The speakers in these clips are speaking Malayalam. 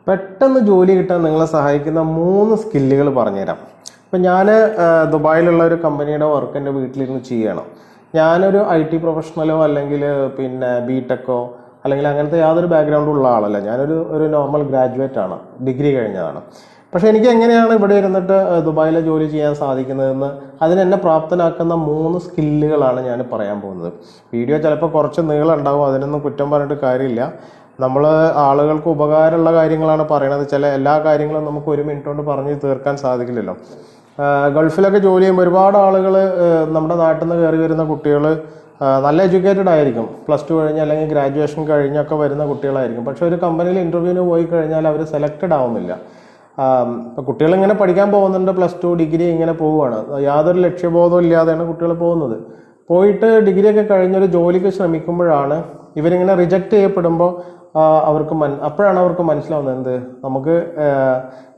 പെട്ടെന്ന് ജോലി കിട്ടാൻ നിങ്ങളെ സഹായിക്കുന്ന 3 സ്കില്ലുകൾ പറഞ്ഞുതരാം. ഇപ്പം ഞാൻ ദുബായിലുള്ള ഒരു കമ്പനിയുടെ വർക്ക് എൻ്റെ വീട്ടിലിരുന്ന് ചെയ്യണം. ഞാനൊരു IT പ്രൊഫഷണലോ അല്ലെങ്കിൽ ബിടെക്കോ അല്ലെങ്കിൽ അങ്ങനത്തെ യാതൊരു ബാക്ക്ഗ്രൗണ്ടും ഉള്ള ആളല്ല. ഞാനൊരു നോർമൽ ഗ്രാജുവേറ്റ് ആണ്, ഡിഗ്രി കഴിഞ്ഞതാണ്. പക്ഷേ എനിക്ക് എങ്ങനെയാണ് ഇവിടെ ഇരുന്നിട്ട് ദുബായിലെ ജോലി ചെയ്യാൻ സാധിക്കുന്നതെന്ന് അതിനെന്നെ പ്രാപ്തനാക്കുന്ന 3 സ്കില്ലുകളാണ് ഞാൻ പറയാൻ പോകുന്നത്. വീഡിയോ ചിലപ്പോൾ കുറച്ച് നീളം ഉണ്ടാവും, അതിനൊന്നും കുറ്റം പറഞ്ഞിട്ട് കാര്യമില്ല. നമ്മൾ ആളുകൾക്ക് ഉപകാരമുള്ള കാര്യങ്ങളാണ് പറയണത്. എല്ലാ കാര്യങ്ങളും നമുക്ക് 1 മിനിറ്റ് കൊണ്ട് പറഞ്ഞ് തീർക്കാൻ സാധിക്കില്ലല്ലോ. ഗൾഫിലൊക്കെ ജോലി ചെയ്യുമ്പോൾ ഒരുപാട് ആളുകൾ നമ്മുടെ നാട്ടിൽ നിന്ന് കയറി വരുന്ന കുട്ടികൾ നല്ല എഡ്യൂക്കേറ്റഡ് ആയിരിക്കും, +2 കഴിഞ്ഞ് അല്ലെങ്കിൽ ഗ്രാജുവേഷൻ കഴിഞ്ഞൊക്കെ വരുന്ന കുട്ടികളായിരിക്കും. പക്ഷേ ഒരു കമ്പനിയിൽ ഇൻ്റർവ്യൂവിന് പോയി കഴിഞ്ഞാൽ അവർ സെലക്റ്റഡ് ആവുന്നില്ല. ഇപ്പോൾ കുട്ടികളിങ്ങനെ പഠിക്കാൻ പോകുന്നുണ്ട്, +2 ഡിഗ്രി ഇങ്ങനെ പോവുകയാണ്, യാതൊരു ലക്ഷ്യബോധവും ഇല്ലാതെയാണ് കുട്ടികൾ പോകുന്നത്. പോയിട്ട് ഡിഗ്രിയൊക്കെ കഴിഞ്ഞൊരു ജോലിക്ക് ശ്രമിക്കുമ്പോഴാണ് ഇവരിങ്ങനെ റിജക്റ്റ് ചെയ്യപ്പെടുമ്പോൾ അപ്പോഴാണ് അവർക്ക് മനസ്സിലാവുന്നത് എന്ത് നമുക്ക്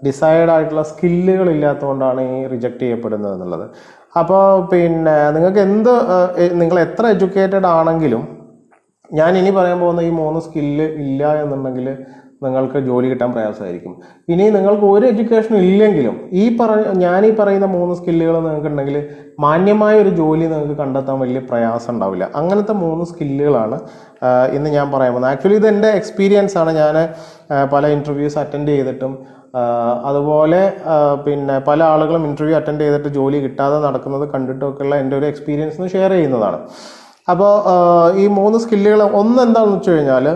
ഡിസൈഡ് ആയിട്ടുള്ള സ്കില്ലുകൾ ഇല്ലാത്തതുകൊണ്ടാണ് ഈ റിജക്റ്റ് ചെയ്യപ്പെടുന്നത് എന്നുള്ളത്. അപ്പോൾ നിങ്ങൾക്ക് നിങ്ങൾ എത്ര എഡ്യൂക്കേറ്റഡ് ആണെങ്കിലും ഞാൻ ഇനി പറയാൻ പോകുന്ന ഈ 3 സ്കില്ല് ഇല്ല എന്നുണ്ടെങ്കിൽ നിങ്ങൾക്ക് ജോലി കിട്ടാൻ പ്രയാസമായിരിക്കും. ഇനി നിങ്ങൾക്ക് ഒരു എഡ്യൂക്കേഷൻ ഇല്ലെങ്കിലും ഞാൻ ഈ പറയുന്ന 3 സ്കില്ലുകൾ നിങ്ങൾക്ക് ഉണ്ടെങ്കിൽ മാന്യമായ ഒരു ജോലി നിങ്ങൾക്ക് കണ്ടെത്താൻ വലിയ പ്രയാസം ഉണ്ടാവില്ല. അങ്ങനത്തെ 3 സ്കില്ലുകളാണ് ഇന്ന് ഞാൻ പറയാൻ പോകുന്നത്. ആക്ച്വലി ഇത് എൻ്റെ എക്സ്പീരിയൻസ് ആണ്. ഞാൻ പല ഇൻ്റർവ്യൂസ് അറ്റൻഡ് ചെയ്തിട്ടും അതുപോലെ പല ആളുകളും ഇൻ്റർവ്യൂ അറ്റൻഡ് ചെയ്തിട്ട് ജോലി കിട്ടാതെ നടക്കുന്നത് കണ്ടിട്ടൊക്കെയുള്ള എൻ്റെ ഒരു എക്സ്പീരിയൻസ് ഷെയർ ചെയ്യുന്നതാണ്. അപ്പോൾ ഈ 3 സ്കില്ലുകൾ എന്താണെന്ന് വെച്ച് കഴിഞ്ഞാൽ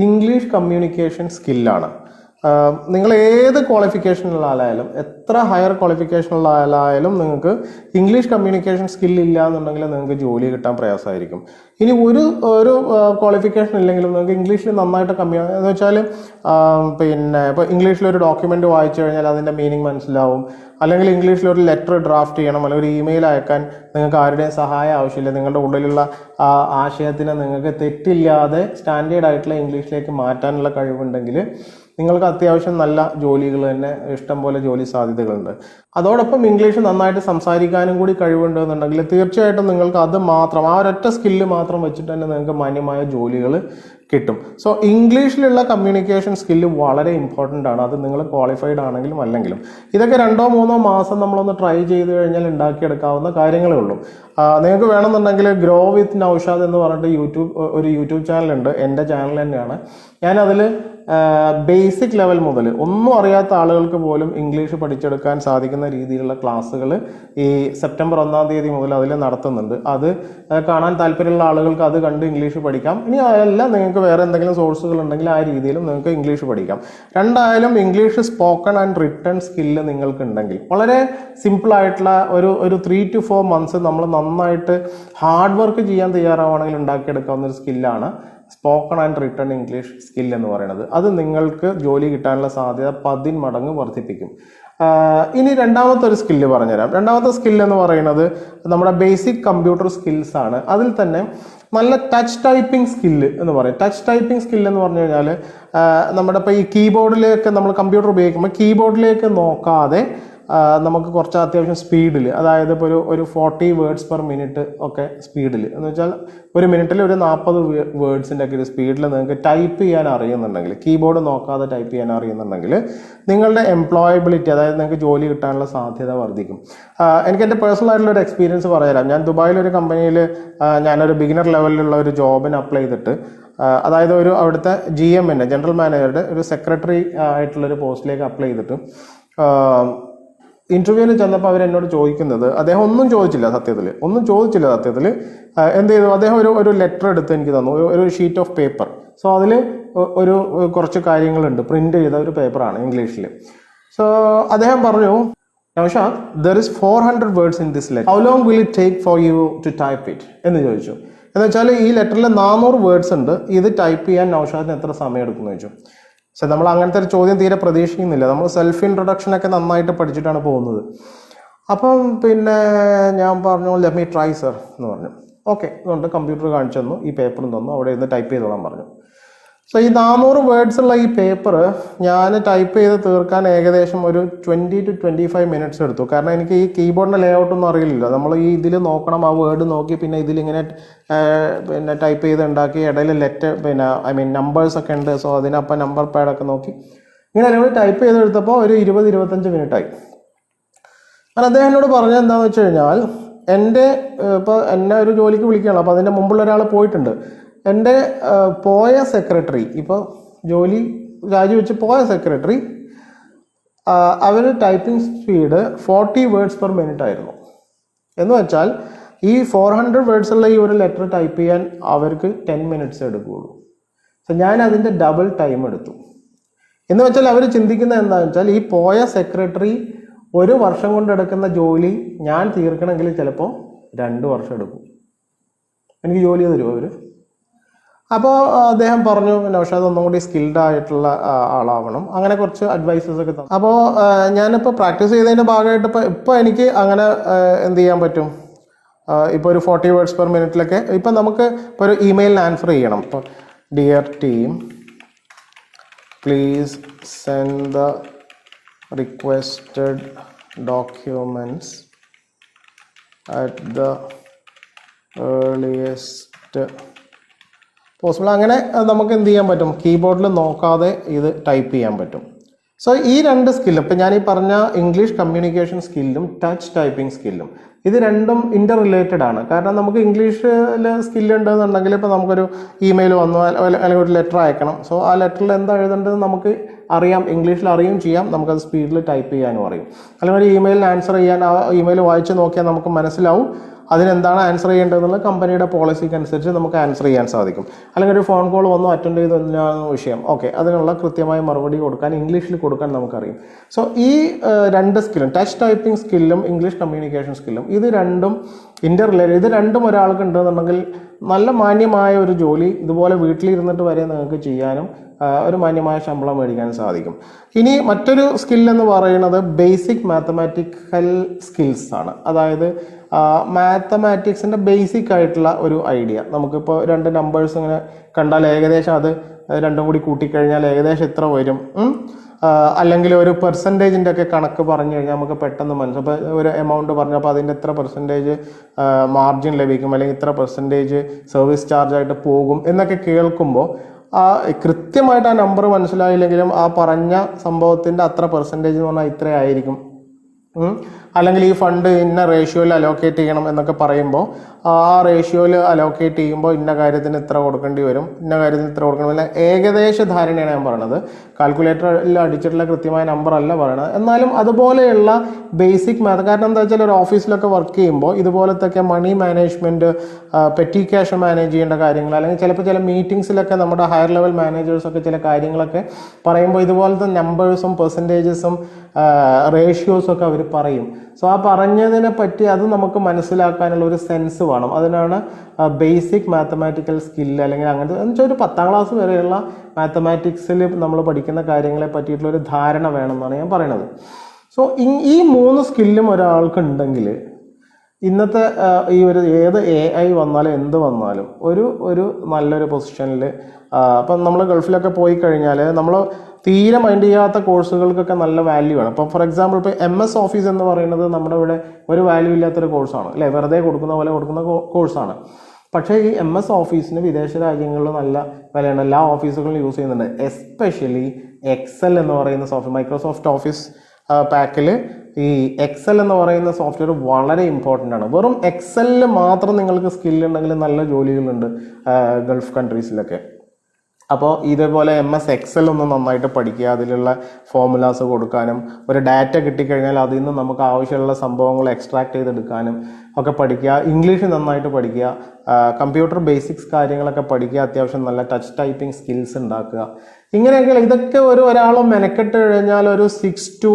ഇംഗ്ലീഷ് കമ്മ്യൂണിക്കേഷൻ സ്കില്ലാണ്. നിങ്ങൾ ഏത് ക്വാളിഫിക്കേഷനുള്ള ആളായാലും, എത്ര ഹയർ ക്വാളിഫിക്കേഷനുള്ള ആളായാലും നിങ്ങൾക്ക് ഇംഗ്ലീഷ് കമ്മ്യൂണിക്കേഷൻ സ്കില്ല് ഇല്ല എന്നുണ്ടെങ്കിൽ നിങ്ങൾക്ക് ജോലി കിട്ടാൻ പ്രയാസമായിരിക്കും. ഇനി ഒരു ക്വാളിഫിക്കേഷൻ ഇല്ലെങ്കിലും നിങ്ങൾക്ക് ഇംഗ്ലീഷിൽ നന്നായിട്ട് എന്ന് വെച്ചാൽ ഇപ്പോൾ ഇംഗ്ലീഷിലൊരു ഡോക്യുമെൻ്റ് വായിച്ചു കഴിഞ്ഞാൽ അതിൻ്റെ മീനിങ് മനസ്സിലാവും. അല്ലെങ്കിൽ ഇംഗ്ലീഷിലൊരു ലെറ്റർ ഡ്രാഫ്റ്റ് ചെയ്യണം, അല്ലെങ്കിൽ ഒരു ഇമെയിൽ അയക്കാൻ നിങ്ങൾക്ക് ആരുടെയും സഹായം ആവശ്യമില്ല. നിങ്ങളുടെ ഉള്ളിലുള്ള ആശയത്തിനെ നിങ്ങൾക്ക് തെറ്റില്ലാതെ സ്റ്റാൻഡേർഡ് ആയിട്ടുള്ള ഇംഗ്ലീഷിലേക്ക് മാറ്റാനുള്ള കഴിവുണ്ടെങ്കിൽ നിങ്ങൾക്ക് അത്യാവശ്യം നല്ല ജോലികൾ തന്നെ ഇഷ്ടംപോലെ ജോലി സാധ്യതകളുണ്ട്. അതോടൊപ്പം ഇംഗ്ലീഷ് നന്നായിട്ട് സംസാരിക്കാനും കൂടി കഴിവുണ്ട് എന്നുണ്ടെങ്കിൽ തീർച്ചയായിട്ടും നിങ്ങൾക്ക് അത് മാത്രം, ആ ഒരൊറ്റ സ്കില്ല് മാത്രം വെച്ചിട്ട് തന്നെ നിങ്ങൾക്ക് മാന്യമായ ജോലികൾ കിട്ടും. സോ ഇംഗ്ലീഷിലുള്ള കമ്മ്യൂണിക്കേഷൻ സ്കില്ല് വളരെ ഇമ്പോർട്ടൻ്റ് ആണ്. അത് നിങ്ങൾ ക്വാളിഫൈഡ് ആണെങ്കിലും അല്ലെങ്കിലും ഇതൊക്കെ 2-3 മാസം നമ്മളൊന്ന് ട്രൈ ചെയ്ത് കഴിഞ്ഞാൽ ഉണ്ടാക്കിയെടുക്കാവുന്ന കാര്യങ്ങളേ ഉള്ളൂ. നിങ്ങൾക്ക് വേണമെന്നുണ്ടെങ്കിൽ ഗ്രോ വിത്ത് നൗഷാദ് എന്ന് പറഞ്ഞിട്ട് ഒരു യൂട്യൂബ് ചാനലുണ്ട്, എൻ്റെ ചാനൽ തന്നെയാണ്. ഞാനതിൽ ബേസിക് ലെവൽ മുതൽ ഒന്നും അറിയാത്ത ആളുകൾക്ക് പോലും ഇംഗ്ലീഷ് പഠിച്ചെടുക്കാൻ സാധിക്കുന്ന രീതിയിലുള്ള ക്ലാസ്സുകൾ ഈ സെപ്റ്റംബർ 1-ാം തീയതി മുതൽ അതിൽ നടത്തുന്നുണ്ട്. അത് കാണാൻ താല്പര്യമുള്ള ആളുകൾക്ക് അത് കണ്ട് ഇംഗ്ലീഷ് പഠിക്കാം. ഇനി അതല്ല നിങ്ങൾക്ക് വേറെ എന്തെങ്കിലും സോഴ്സുകൾ ഉണ്ടെങ്കിൽ ആ രീതിയിലും നിങ്ങൾക്ക് ഇംഗ്ലീഷ് പഠിക്കാം. രണ്ടായാലും English spoken and written skill നിങ്ങൾക്ക് ഉണ്ടെങ്കിൽ വളരെ സിമ്പിളായിട്ടുള്ള ഒരു 3 to 4 months നമ്മൾ നന്നായിട്ട് ഹാർഡ് വർക്ക് ചെയ്യാൻ തയ്യാറാവുകയാണെങ്കിൽ ഉണ്ടാക്കിയെടുക്കാവുന്ന ഒരു സ്കില്ലാണ് spoken and written English skill എന്ന് പറയുന്നത്. അത് നിങ്ങൾക്ക് ജോലി കിട്ടാനുള്ള സാധ്യത 10 മടങ്ങ് വർദ്ധിപ്പിക്കും. ഇനി രണ്ടാമത്തെ ഒരു സ്കില്ല് പറഞ്ഞുതരാം. രണ്ടാമത്തെ സ്കില്ല് എന്ന് പറയുന്നത് നമ്മുടെ ബേസിക് കമ്പ്യൂട്ടർ സ്കിൽസ് ആണ്. അതിൽ തന്നെ നല്ല ടച്ച് ടൈപ്പിംഗ് സ്കില്ല് എന്ന് പറയും. ടച്ച് ടൈപ്പിംഗ് സ്കില്ല് എന്ന് പറഞ്ഞു കഴിഞ്ഞാൽ നമ്മുടെ ഇപ്പോൾ ഈ കീബോർഡിലേക്ക് നമ്മൾ കമ്പ്യൂട്ടർ ഉപയോഗിക്കുമ്പോൾ കീബോർഡിലേക്ക് നോക്കാതെ നമുക്ക് കുറച്ച് അത്യാവശ്യം സ്പീഡിൽ, അതായത് ഇപ്പോൾ ഒരു 40 വേർഡ്സ് പെർ മിനിറ്റ് ഒക്കെ സ്പീഡിൽ, എന്ന് വെച്ചാൽ ഒരു മിനിറ്റിൽ ഒരു 40 വേർഡ്സിൻ്റെ ഒക്കെ ഒരു സ്പീഡിൽ നിങ്ങൾക്ക് ടൈപ്പ് ചെയ്യാൻ അറിയുന്നുണ്ടെങ്കിൽ, കീബോർഡ് നോക്കാതെ ടൈപ്പ് ചെയ്യാൻ അറിയുന്നുണ്ടെങ്കിൽ നിങ്ങളുടെ എംപ്ലോയബിലിറ്റി, അതായത് നിങ്ങൾക്ക് ജോലി കിട്ടാനുള്ള സാധ്യത വർദ്ധിക്കും. എനിക്ക് എൻ്റെ പേഴ്സണൽ ആയിട്ടുള്ള ഒരു എക്സ്പീരിയൻസ് പറഞ്ഞുതരാം. ഞാൻ ദുബായിലൊരു കമ്പനിയിൽ ഞാനൊരു ബിഗിനർ ലെവലിലുള്ള ഒരു ജോബിന് അപ്ലൈ ചെയ്തിട്ട്, അതായത് അവിടുത്തെ GM ജനറൽ മാനേജറുടെ ഒരു സെക്രട്ടറി ആയിട്ടുള്ളൊരു പോസ്റ്റിലേക്ക് അപ്ലൈ ചെയ്തിട്ട് ഇൻ്റർവ്യൂവിന് ചെന്നപ്പോൾ അവരെന്നോട് ചോദിക്കുന്നത്, അദ്ദേഹം ഒന്നും ചോദിച്ചില്ല സത്യത്തിൽ എന്ത് ചെയ്തു, അദ്ദേഹം ഒരു ലെറ്റർ എടുത്ത് എനിക്ക് തന്നു, ഒരു ഷീറ്റ് ഓഫ് പേപ്പർ. സോ അതിൽ കുറച്ച് കാര്യങ്ങളുണ്ട്, പ്രിന്റ് ചെയ്ത ഒരു പേപ്പറാണ് ഇംഗ്ലീഷിൽ. സോ അദ്ദേഹം പറഞ്ഞു, Naushad, there is 400 words in this letter. How long will it take for you to type it? എന്ന് ചോദിച്ചു. എന്ന് വെച്ചാൽ ഈ ലെറ്ററിൽ 400 വേർഡ്സ് ഉണ്ട്, ഇത് ടൈപ്പ് ചെയ്യാൻ നൗഷാദിന് എത്ര സമയം എടുക്കുമെന്ന് ചോദിച്ചു. പക്ഷെ നമ്മൾ അങ്ങനത്തെ ഒരു ചോദ്യം തീരെ പ്രതീക്ഷിക്കുന്നില്ല. നമ്മൾ സെൽഫ് ഇൻട്രൊഡക്ഷനൊക്കെ നന്നായിട്ട് പഠിച്ചിട്ടാണ് പോകുന്നത്. അപ്പം ഞാൻ പറഞ്ഞു, ലെറ്റ് മീ ട്രൈ സർ എന്ന് പറഞ്ഞു. ഓക്കെ, അതുകൊണ്ട് കമ്പ്യൂട്ടർ കാണിച്ചു തന്നു, ഈ പേപ്പറും തന്നു, അവിടെ ഇരുന്ന് ടൈപ്പ് ചെയ്തോളാൻ പറഞ്ഞു. സോ ഈ 400 വേർഡ്സ് ഉള്ള ഈ പേപ്പർ ഞാൻ ടൈപ്പ് ചെയ്ത് തീർക്കാൻ ഏകദേശം ഒരു 20 to 25 minutes എടുത്തു. കാരണം എനിക്ക് ഈ കീബോർഡിൻ്റെ ലേഔട്ടൊന്നും അറിയില്ലല്ലോ. നമ്മൾ ഈ ഇതിൽ നോക്കണം, ആ വേർഡ് നോക്കി പിന്നെ ഇതിലിങ്ങനെ ടൈപ്പ് ചെയ്ത് ഉണ്ടാക്കി, ഇടയിൽ ലെറ്റർ നമ്പേഴ്സൊക്കെ ഉണ്ട്. സോ അതിനപ്പം നമ്പർ പാഡൊക്കെ നോക്കി ഇങ്ങനെ എല്ലാം കൂടി ടൈപ്പ് ചെയ്തെടുത്തപ്പോൾ ഒരു 20-25 മിനിറ്റായി. കാരണം അദ്ദേഹം എന്നോട് പറഞ്ഞത് എന്താണെന്ന് വെച്ച് കഴിഞ്ഞാൽ, ഇപ്പോൾ എന്നെ ഒരു ജോലിക്ക് വിളിക്കുകയാണ്, അപ്പോൾ അതിൻ്റെ മുമ്പുള്ള ഒരാൾ പോയിട്ടുണ്ട്. എൻ്റെ പോയ സെക്രട്ടറി, ഇപ്പോൾ ജോലി രാജിവെച്ച് പോയ സെക്രട്ടറി, അവർ typing speed 40 words per minute ആയിരുന്നു. എന്ന് വെച്ചാൽ ഈ 400 വേർഡ്സ് ഉള്ള ഈ ഒരു ലെറ്റർ ടൈപ്പ് ചെയ്യാൻ അവർക്ക് 10 മിനിറ്റ്സ് എടുക്കുകയുള്ളൂ. സോ ഞാൻ അതിൻ്റെ ഡബിൾ ടൈം എടുത്തു. എന്ന് വെച്ചാൽ അവർ ചിന്തിക്കുന്നത് എന്താണെന്ന് വെച്ചാൽ, ഈ പോയ സെക്രട്ടറി 1 വർഷം കൊണ്ട് എടുക്കുന്ന ജോലി ഞാൻ തീർക്കണമെങ്കിൽ ചിലപ്പോൾ 2 വർഷം എടുക്കും. എനിക്ക് ജോലി തരുമോ അവർ? അപ്പോൾ അദ്ദേഹം പറഞ്ഞു, നൗഷാദ് ഒന്നും കൂടി സ്കിൽഡ് ആയിട്ടുള്ള ആളാവണം, അങ്ങനെ കുറച്ച് അഡ്വൈസസ് ഒക്കെ തന്നു. അപ്പോൾ ഞാനിപ്പോൾ പ്രാക്ടീസ് ചെയ്തതിൻ്റെ ഭാഗമായിട്ട് ഇപ്പോൾ എനിക്ക് അങ്ങനെ എന്ത് ചെയ്യാൻ പറ്റും, ഇപ്പോൾ ഒരു 40 വേർഡ്സ് പെർ മിനിറ്റിലൊക്കെ. ഇപ്പം നമുക്ക് ഇപ്പോൾ ഒരു ഇമെയിലിന് ആൻസർ ചെയ്യണം. ഇപ്പോൾ dear team, please send the requested documents at the earliest possible. അങ്ങനെ നമുക്ക് എന്ത് ചെയ്യാൻ പറ്റും, കീബോർഡിൽ നോക്കാതെ ഇത് ടൈപ്പ് ചെയ്യാൻ പറ്റും. സോ ഈ 2 സ്കില്ലും, ഇപ്പം ഞാൻ ഈ പറഞ്ഞ ഇംഗ്ലീഷ് കമ്മ്യൂണിക്കേഷൻ സ്കില്ലും ടച്ച് ടൈപ്പിംഗ് സ്കില്ലും, ഇത് രണ്ടും ഇൻ്റർ റിലേറ്റഡ് ആണ്. കാരണം നമുക്ക് ഇംഗ്ലീഷിൽ സ്കില്ലുണ്ടെന്നുണ്ടെങ്കിൽ ഇപ്പോൾ നമുക്കൊരു ഇമെയിൽ വന്നു അല്ലെങ്കിൽ ഒരു ലെറ്റർ അയക്കണം. സോ ആ ലെറ്ററിൽ എന്താ എഴുതേണ്ടത് നമുക്ക് അറിയാം, ഇംഗ്ലീഷിൽ അറിയുകയും ചെയ്യാം, നമുക്കത് സ്പീഡിൽ ടൈപ്പ് ചെയ്യാനും അറിയും. അല്ലെങ്കിൽ ഒരു ഇമെയിലിന് ആൻസർ ചെയ്യാൻ ആ ഇമെയിൽ വായിച്ച് നോക്കിയാൽ നമുക്ക് മനസ്സിലാവും അതിനെന്താണ് ആൻസർ ചെയ്യേണ്ടതെന്നുള്ള കമ്പനിയുടെ പോളിസിക്ക് അനുസരിച്ച് നമുക്ക് ആൻസർ ചെയ്യാൻ സാധിക്കും. അല്ലെങ്കിൽ ഒരു ഫോൺ കോൾ വന്നു അറ്റൻഡ് ചെയ്ത് തന്നെയാണ് വിഷയം, ഓക്കെ, അതിനുള്ള കൃത്യമായ മറുപടി കൊടുക്കാൻ ഇംഗ്ലീഷിൽ കൊടുക്കാൻ നമുക്കറിയും. സോ ഈ 2 സ്കില്ലും, ടച്ച് ടൈപ്പിംഗ് സ്കില്ലും ഇംഗ്ലീഷ് കമ്മ്യൂണിക്കേഷൻ സ്കില്ലും, ഇത് രണ്ടും ഇൻ്റർ റിലേറ്റഡ്. ഇത് രണ്ടും ഒരാൾക്ക് ഉണ്ടെന്നുണ്ടെങ്കിൽ നല്ല മാന്യമായ ഒരു ജോലി ഇതുപോലെ വീട്ടിലിരുന്നിട്ട് വരെ നിങ്ങൾക്ക് ചെയ്യാനും ഒരു മാന്യമായ ശമ്പളം മേടിക്കാൻ സാധിക്കും. ഇനി മറ്റൊരു സ്കില്ലെന്ന് പറയുന്നത് ബേസിക് മാത്തമാറ്റിക്കൽ സ്കിൽസ് ആണ്. അതായത് മാത്തമാറ്റിക്സിൻ്റെ ബേസിക് ആയിട്ടുള്ള ഒരു ഐഡിയ. നമുക്കിപ്പോൾ 2 നമ്പേഴ്സ് ഇങ്ങനെ കണ്ടാൽ ഏകദേശം അത് രണ്ടും കൂടി കൂട്ടിക്കഴിഞ്ഞാൽ ഏകദേശം എത്ര വരും, അല്ലെങ്കിൽ ഒരു പെർസെൻറ്റേജിൻ്റെ ഒക്കെ കണക്ക് പറഞ്ഞു കഴിഞ്ഞാൽ നമുക്ക് പെട്ടെന്ന് മനസ്സിലാവും. ഇപ്പോൾ ഒരു എമൗണ്ട് പറഞ്ഞപ്പോൾ അതിൻ്റെ എത്ര പെർസെൻറ്റേജ് മാർജിൻ ലഭിക്കും, അല്ലെങ്കിൽ ഇത്ര പെർസെൻറ്റേജ് സർവീസ് ചാർജായിട്ട് പോകും എന്നൊക്കെ കേൾക്കുമ്പോൾ കൃത്യമായിട്ട് ആ നമ്പർ മനസ്സിലായില്ലെങ്കിലും ആ പറഞ്ഞ സംഭവത്തിൻ്റെ അത്ര പെർസെൻറ്റേജ് എന്ന് പറഞ്ഞാൽ ഇത്രയായിരിക്കും, അല്ലെങ്കിൽ ഈ ഫണ്ട് ഇന്ന റേഷ്യോയിൽ അലോക്കേറ്റ് ചെയ്യണം എന്നൊക്കെ പറയുമ്പോൾ ആ റേഷ്യോയിൽ അലോക്കേറ്റ് ചെയ്യുമ്പോൾ ഇന്ന കാര്യത്തിന് ഇത്ര കൊടുക്കേണ്ടി വരും, ഇന്ന കാര്യത്തിന് ഇത്ര കൊടുക്കണം അല്ല, ഏകദേശ ധാരണയാണ് ഞാൻ പറയണത്. കാൽക്കുലേറ്ററിൽ അടിച്ചിട്ടുള്ള കൃത്യമായ നമ്പർ അല്ല പറയണത്. എന്നാലും അതുപോലെയുള്ള ബേസിക് മാത്ത്, കാരണം എന്താ വെച്ചാൽ ഒരു ഓഫീസിലൊക്കെ വർക്ക് ചെയ്യുമ്പോൾ ഇതുപോലത്തൊക്കെ money management, petty cash manage ചെയ്യേണ്ട കാര്യങ്ങൾ, അല്ലെങ്കിൽ ചിലപ്പോൾ ചില മീറ്റിംഗ്സിലൊക്കെ നമ്മുടെ ഹയർ ലെവൽ മാനേജേഴ്സൊക്കെ ചില കാര്യങ്ങളൊക്കെ പറയുമ്പോൾ ഇതുപോലത്തെ നമ്പേഴ്സും പെർസെൻറ്റേജസും റേഷ്യോസും ഒക്കെ അവർ പറയും. സോ ആ പറഞ്ഞതിനെ പറ്റി അത് നമുക്ക് മനസ്സിലാക്കാനുള്ള ഒരു സെൻസ് വേണം. അതിനാണ് ബേസിക് മാത്തമാറ്റിക്കൽ സ്കില്ല്, അല്ലെങ്കിൽ അങ്ങനത്തെ എന്ന് വെച്ചാൽ ഒരു 10ാം ക്ലാസ് വരെയുള്ള മാത്തമാറ്റിക്സിൽ നമ്മൾ പഠിക്കുന്ന കാര്യങ്ങളെ പറ്റിയിട്ടുള്ള ഒരു ധാരണ വേണമെന്നാണ് ഞാൻ പറയുന്നത്. സോ ഈ 3 സ്കില്ലും ഒരാൾക്കുണ്ടെങ്കിൽ ഇന്നത്തെ ഈ ഒരു ഏത് AI വന്നാലും എന്ത് വന്നാലും ഒരു നല്ലൊരു പൊസിഷനിൽ, ഇപ്പം നമ്മൾ ഗൾഫിലൊക്കെ പോയി കഴിഞ്ഞാൽ നമ്മൾ തീരെ മൈൻഡ് ചെയ്യാത്ത കോഴ്സുകൾക്കൊക്കെ നല്ല വാല്യൂ ആണ്. ഇപ്പോൾ ഫോർ എക്സാമ്പിൾ ഇപ്പോൾ MS ഓഫീസ് എന്ന് പറയുന്നത് നമ്മുടെ ഇവിടെ ഒരു വാല്യൂ ഇല്ലാത്തൊരു കോഴ്സാണ് അല്ലേ, വെറുതെ കൊടുക്കുന്ന പോലെ കൊടുക്കുന്ന കോഴ്സാണ്. പക്ഷേ ഈ MS ഓഫീസിന് വിദേശ രാജ്യങ്ങളിൽ നല്ല വിലയാണ്, എല്ലാ ഓഫീസുകളും യൂസ് ചെയ്യുന്നുണ്ട്. എസ്പെഷ്യലി എക്സൽ എന്ന് പറയുന്ന സോഫ്റ്റ്വെയർ, മൈക്രോസോഫ്റ്റ് ഓഫീസ് പാക്കിൽ ഈ എക്സൽ എന്ന് പറയുന്ന സോഫ്റ്റ്വെയർ വളരെ ഇമ്പോർട്ടൻ്റ് ആണ്. വെറും എക്സലിൽ മാത്രം നിങ്ങൾക്ക് സ്കില്ലുണ്ടെങ്കിൽ നല്ല ജോലികളുണ്ട് ഗൾഫ് കൺട്രീസിലൊക്കെ. അപ്പോൾ ഇതേപോലെ MS എക്സൽ ഒന്ന് നന്നായിട്ട് പഠിക്കുക, അതിലുള്ള ഫോർമുലാസ് കൊടുക്കാനും, ഒരു ഡാറ്റ കിട്ടിക്കഴിഞ്ഞാൽ അതിൽ നിന്ന് നമുക്ക് ആവശ്യമുള്ള സംഭവങ്ങൾ എക്സ്ട്രാക്ട് ചെയ്തെടുക്കാനും ഒക്കെ പഠിക്കുക. ഇംഗ്ലീഷ് നന്നായിട്ട് പഠിക്കുക, കമ്പ്യൂട്ടർ ബേസിക്സ് കാര്യങ്ങളൊക്കെ പഠിക്കുക, അത്യാവശ്യം നല്ല ടച്ച് ടൈപ്പിംഗ് സ്കിൽസ് ഉണ്ടാക്കുക. ഇങ്ങനെയൊക്കെ ഇതൊക്കെ ഒരാൾ മെനക്കെട്ട് കഴിഞ്ഞാൽ ഒരു 6 to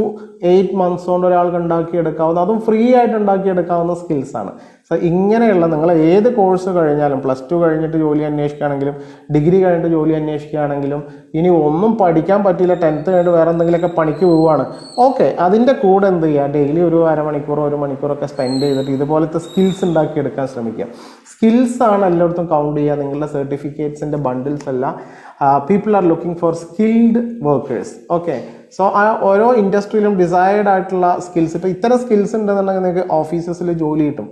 8 months കൊണ്ട് ഒരാൾക്ക് ഉണ്ടാക്കിയെടുക്കാവുന്ന, അതും ഫ്രീ ആയിട്ട് ഉണ്ടാക്കിയെടുക്കാവുന്ന സ്കിൽസാണ്. സോ ഇങ്ങനെയുള്ള നിങ്ങൾ ഏത് കോഴ്സ് കഴിഞ്ഞാലും, +2 കഴിഞ്ഞിട്ട് ജോലി അന്വേഷിക്കുകയാണെങ്കിലും, ഡിഗ്രി കഴിഞ്ഞിട്ട് ജോലി അന്വേഷിക്കുകയാണെങ്കിലും, ഇനി ഒന്നും പഠിക്കാൻ പറ്റിയില്ല 10th കഴിഞ്ഞിട്ട് വേറെ എന്തെങ്കിലുമൊക്കെ പണിക്ക് പോവുകയാണ്, ഓക്കെ, അതിൻ്റെ കൂടെ എന്ത് ചെയ്യുക, ഡെയിലി ഒരു അരമണിക്കൂറോ 1 മണിക്കൂറൊക്കെ സ്പെൻഡ് ചെയ്തിട്ട് ഇതുപോലത്തെ സ്കിൽസ് ഉണ്ടാക്കിയെടുക്കാൻ ശ്രമിക്കുക. സ്കിൽസാണ് എല്ലായിടത്തും കൗണ്ട് ചെയ്യുക, നിങ്ങളുടെ സർട്ടിഫിക്കറ്റ്സിൻ്റെ ബണ്ടിൽസ് അല്ല. People are looking for skilled workers. Okay, so ആ ഓരോ ഇൻഡസ്ട്രിയിലും ഡിസൈർഡ് ആയിട്ടുള്ള സ്കിൽസ്, ഇപ്പോൾ ഇത്തരം സ്കിൽസ് ഉണ്ടെന്നുണ്ടെങ്കിൽ നിങ്ങൾക്ക് ഓഫീസസിൽ ജോലി കിട്ടും.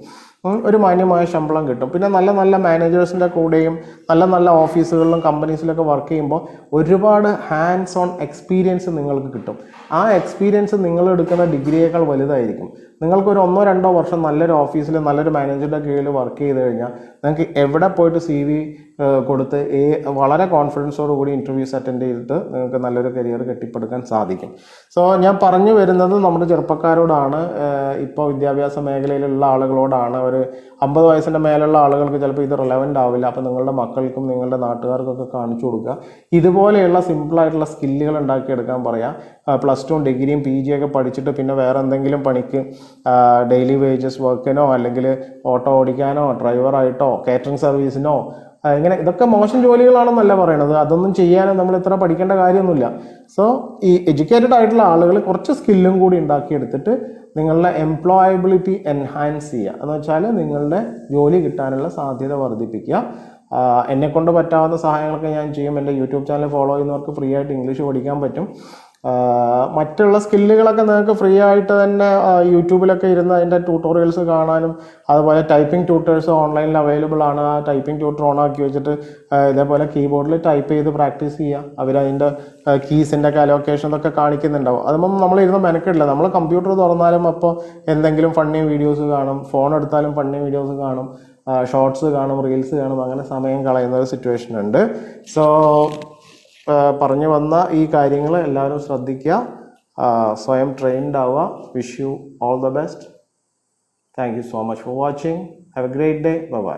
ഒരു മാന്യമായ ശമ്പളം കിട്ടും. പിന്നെ നല്ല നല്ല മാനേജേഴ്സിൻ്റെ കൂടെയും നല്ല നല്ല ഓഫീസുകളിലും കമ്പനീസിലൊക്കെ വർക്ക് ചെയ്യുമ്പോൾ ഒരുപാട് ഹാൻഡ്സ് ഓൺ എക്സ്പീരിയൻസ് നിങ്ങൾക്ക് കിട്ടും. ആ എക്സ്പീരിയൻസ് നിങ്ങൾ എടുക്കുന്ന ഡിഗ്രിയേക്കാൾ വലുതായിരിക്കും. നിങ്ങൾക്കൊരു 1-2 വർഷം നല്ലൊരു ഓഫീസിൽ നല്ലൊരു മാനേജറുടെ കീഴിൽ വർക്ക് ചെയ്ത് കഴിഞ്ഞാൽ നിങ്ങൾക്ക് എവിടെ പോയിട്ട് CV കൊടുത്ത് വളരെ കോൺഫിഡൻസോട് കൂടി ഇൻ്റർവ്യൂസ് അറ്റൻഡ് ചെയ്തിട്ട് നിങ്ങൾക്ക് നല്ലൊരു കരിയർ കെട്ടിപ്പടുക്കാൻ സാധിക്കും. സോ ഞാൻ പറഞ്ഞു വരുന്നത് നമ്മുടെ ചെറുപ്പക്കാരോടാണ്, ഇപ്പോൾ വിദ്യാഭ്യാസ മേഖലയിലുള്ള ആളുകളോടാണ്. ഒരു 50 വയസ്സിൻ്റെ മേലുള്ള ആളുകൾക്ക് ചിലപ്പോൾ ഇത് റിലവൻ്റ് ആവില്ല. അപ്പോൾ നിങ്ങളുടെ മക്കൾക്കും നിങ്ങളുടെ നാട്ടുകാർക്കൊക്കെ കാണിച്ചു കൊടുക്കുക. ഇതുപോലെയുള്ള സിമ്പിളായിട്ടുള്ള സ്കില്ലുകൾ ഉണ്ടാക്കിയെടുക്കാൻ പറയാം. +2 ഡിഗ്രിയും PG ഒക്കെ പഠിച്ചിട്ട് പിന്നെ വേറെ എന്തെങ്കിലും പണിക്ക് ഡെയിലി വേജസ് വർക്കിനോ അല്ലെങ്കിൽ ഓട്ടോ ഓടിക്കാനോ ഡ്രൈവറായിട്ടോ കാറ്ററിംഗ് സർവീസിനോ ഇങ്ങനെ ഇതൊക്കെ മോശം ജോലികളാണെന്നല്ല പറയണത്. അതൊന്നും ചെയ്യാനും നമ്മൾ ഇത്ര പഠിക്കേണ്ട കാര്യമൊന്നുമില്ല. സോ ഈ എഡ്യൂക്കേറ്റഡ് ആയിട്ടുള്ള ആളുകൾ കുറച്ച് സ്കില്ലും കൂടി ഉണ്ടാക്കിയെടുത്തിട്ട് നിങ്ങളുടെ എംപ്ലോയബിലിറ്റി എൻഹാൻസ് ചെയ്യുക. എന്ന് വെച്ചാൽ നിങ്ങളുടെ ജോലി കിട്ടാനുള്ള സാധ്യത വർദ്ധിപ്പിക്കുക. എന്നെക്കൊണ്ട് പറ്റാവുന്ന സഹായങ്ങളൊക്കെ ഞാൻ ചെയ്യും. എൻ്റെ യൂട്യൂബ് ചാനൽ ഫോളോ ചെയ്യുന്നവർക്ക് ഫ്രീ ആയിട്ട് ഇംഗ്ലീഷ് പഠിക്കാൻ പറ്റും. മറ്റുള്ള സ്കില്ലുകളൊക്കെ നിങ്ങൾക്ക് ഫ്രീ ആയിട്ട് തന്നെ യൂട്യൂബിലൊക്കെ ഇരുന്ന് അതിൻ്റെ ട്യൂട്ടോറിയൽസ് കാണാനും, അതുപോലെ ടൈപ്പിംഗ് ട്യൂട്ടേഴ്സ് ഓൺലൈനിൽ അവൈലബിൾ ആണ്. ആ ടൈപ്പിംഗ് ട്യൂട്ടർ ഓൺ ആക്കി വെച്ചിട്ട് ഇതേപോലെ കീബോർഡിൽ ടൈപ്പ് ചെയ്ത് പ്രാക്ടീസ് ചെയ്യുക. അവരതിൻ്റെ കീസിൻ്റെ ഒക്കെ അലോക്കേഷൻ ഒക്കെ കാണിക്കുന്നുണ്ടാവും. അതൊന്നും നമ്മളിരുന്ന് മെനക്കിടില്ല. നമ്മൾ കമ്പ്യൂട്ടർ തുറന്നാലും അപ്പോൾ എന്തെങ്കിലും ഫണ്ണി വീഡിയോസ് കാണും, ഫോൺ എടുത്താലും ഫണ്ണി വീഡിയോസ് കാണും, ഷോർട്സ് കാണും, റീൽസ് കാണും. അങ്ങനെ സമയം കളയുന്ന ഒരു സിറ്റുവേഷൻ ഉണ്ട്. സോ പറഞ്ഞു വന്ന ഈ കാര്യങ്ങൾ എല്ലാവരും ശ്രദ്ധിക്കുക. സ്വയം ട്രെയിൻഡ് ആവുക. Wish you all the best. Thank you so much for watching. Have A great day. Bye bye.